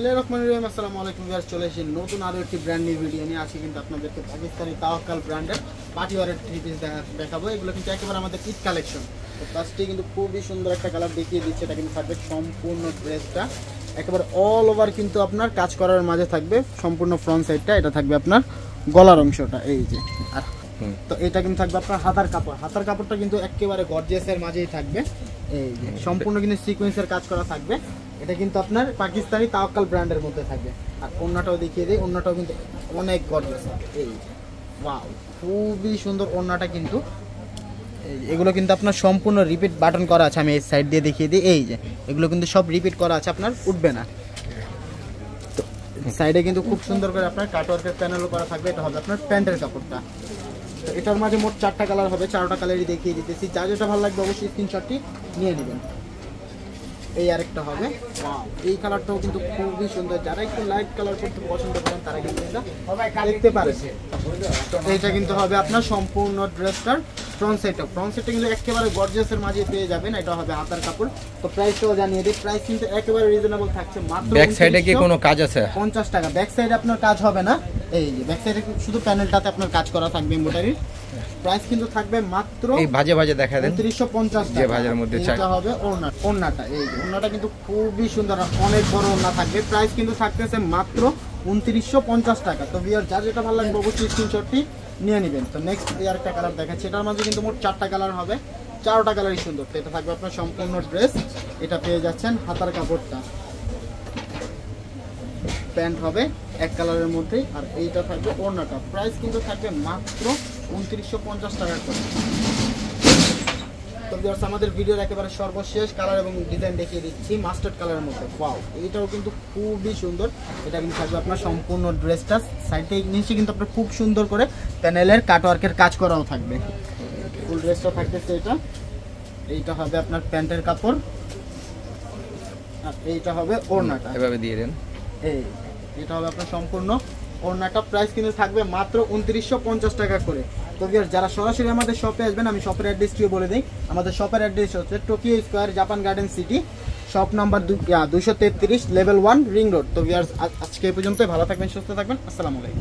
বিসমিল্লাহির রহমানির রহিম। আসসালামু আলাইকুম ভিউয়ার্স, চলে এসেছি নতুন আরো একটি ব্র্যান্ড নিউ ভিডিও নিয়ে। আজকে কিন্তু আপনাদেরকে পাকিস্তানি তাওয়াক্কাল ব্র্যান্ডের পার্টি ওয়্যার থ্রি পিস দেখাবো। এগুলো কিন্তু একেবারে আমাদের ঈদ কালেকশন। তো ফার্স্টে কিন্তু খুবই সুন্দর একটা কালার দেখিয়ে দিচ্ছে। এটা কিন্তু থাকবে সম্পূর্ণ ড্রেসটা একেবারে অল ওভার কিন্তু আপনার কাজ করার মাঝে থাকবে। সম্পূর্ণ ফ্রন্ট সাইডটা এটা থাকবে আপনার গলার অংশটা এই যে। আর তো এটা কিন্তু থাকবে আপনার হাতার কাপড়। হাতার কাপড়টা কিন্তু একেবারে গর্জিয়াসের মাঝেই থাকবে এই যে। সম্পূর্ণ কিন্তু সিকোয়েন্সের কাজ করা থাকবে। এটা কিন্তু আপনার পাকিস্তানি তাওয়াক্কাল ব্র্যান্ডের মধ্যে থাকবে। আর ওড়নাটাও দেখিয়ে দিই, ওড়নাটাও কিন্তু অনেক গর্জিয়াস এই ওয়াও, খুবই সুন্দর ওড়নাটা কিন্তু। এগুলো কিন্তু আপনার সম্পূর্ণ রিপিট বাটন করা আছে। আমি এই সাইড দিয়ে দেখিয়ে দিই এই যে, এগুলো কিন্তু সব রিপিট করা আছে, আপনার উঠবে না। তো সাইডে কিন্তু খুব সুন্দর করে আপনার কাটওয়ার্কের প্যানেলও করা থাকবে। এটা হবে আপনার প্যান্টের কাপড়টা। তো এটার মাঝে মোট 4টা কালার হবে, 4টা কালারই দেখিয়ে দিতেছি। যা যেটা ভালো লাগবে অবশ্যই স্ক্রিনশটটি নিয়ে নেবেন। এই আরেকটা হবে ওয়াও, এই কালারটাও কিন্তু খুবই সুন্দর। যারা একটু লাইট কালার করতে পছন্দ করেন তারা কিন্তু এটা দেখতে পারে। তো এইটা কিন্তু হবে আপনার সম্পূর্ণ ড্রেসটার ফ্রন্ট সাইডটা। ফ্রন্ট সাইডটা কিন্তু একেবারে গর্জিয়াসের মাঝে পেয়ে যাবেন। এটা হবে হাতার কাপড়। তো প্রাইসটাও জানিয়ে দিই, প্রাইস কিন্তু একেবারে রিজনেবল থাকছে। মাত্র ব্যাক সাইডে কি কোনো কাজ আছে? 50 টাকা। ব্যাক সাইডে আপনার কাজ হবে না, এই যে ব্যাক সাইডে শুধু প্যানেলটাতে আপনার কাজ করা থাকবে এমব্রয়ডারি। প্রাইস কিন্তু থাকবে মাত্র এই ভাজে ভাজে দেখা দেন 350 টাকা। যে ভাজের মধ্যে এটা হবে ওড়নাটা এই যে। ওড়নাটা কিন্তু খুবই সুন্দর, অনেক বড় ওড়না থাকবে। প্রাইস কিন্তু থাকতেছে মাত্র 2950 টাকা। তো ভিউয়ার যার যেটা ভালো লাগবে অবশ্যই স্ক্রিনশটটি নিয়ে নেবেন। তো নেক্সট আরেকটা কালার দেখাচ্ছি। এটার মাঝে কিন্তু মোট 4টা কালার হবে, 4টা কালারই সুন্দর। তো এটা থাকবে আপনার সম্পূর্ণ ড্রেস। এটা পেয়ে যাচ্ছেন হাতার কাপড়টা, প্যান্ট হবে এক কালারের মধ্যে, আর এইটা থাকবে ওড়নাটা। প্রাইস কিন্তু থাকবে মাত্র 2950 টাকা করে। তো ভিউয়ার্স আমাদের ভিডিওর একেবারে সর্বশেষ কালার এবং ডিজাইন দেখিয়ে দিচ্ছি মাস্টার্ড কালারের মধ্যে। ওয়াও, এইটাও কিন্তু খুবই সুন্দর। এটা কিন্তু থাকবে আপনার সম্পূর্ণ ড্রেসটা। সাইডে নিচে কিন্তু আপনার খুব সুন্দর করে প্যানেলের কাটওয়ার্কের কাজ করাও থাকবে। ফুল ড্রেসটা থাকতেছে এটা। এইটা হবে আপনার প্যান্টের কাপড়, আর এইটা হবে ওড়নাটা। এভাবে দিয়ে দেন এই এটা হবে আপনার সম্পূর্ণ ওড়নাটা। প্রাইস কিন্তু থাকবে মাত্র 2950 টাকা করে। তো যারা সরাসরি আমাদের শপে আসবেন, আমি শপের অ্যাড্রেসটিও বলে দিই। আমাদের শপের অ্যাড্রেস হচ্ছে Tokyo square, Japan garden city, shop number 233, level 1, ring road. তো ভিউয়ার্স আজকে এই পর্যন্ত। ভালো থাকবেন, সুস্থ থাকবেন। আসসালামু আলাইকুম।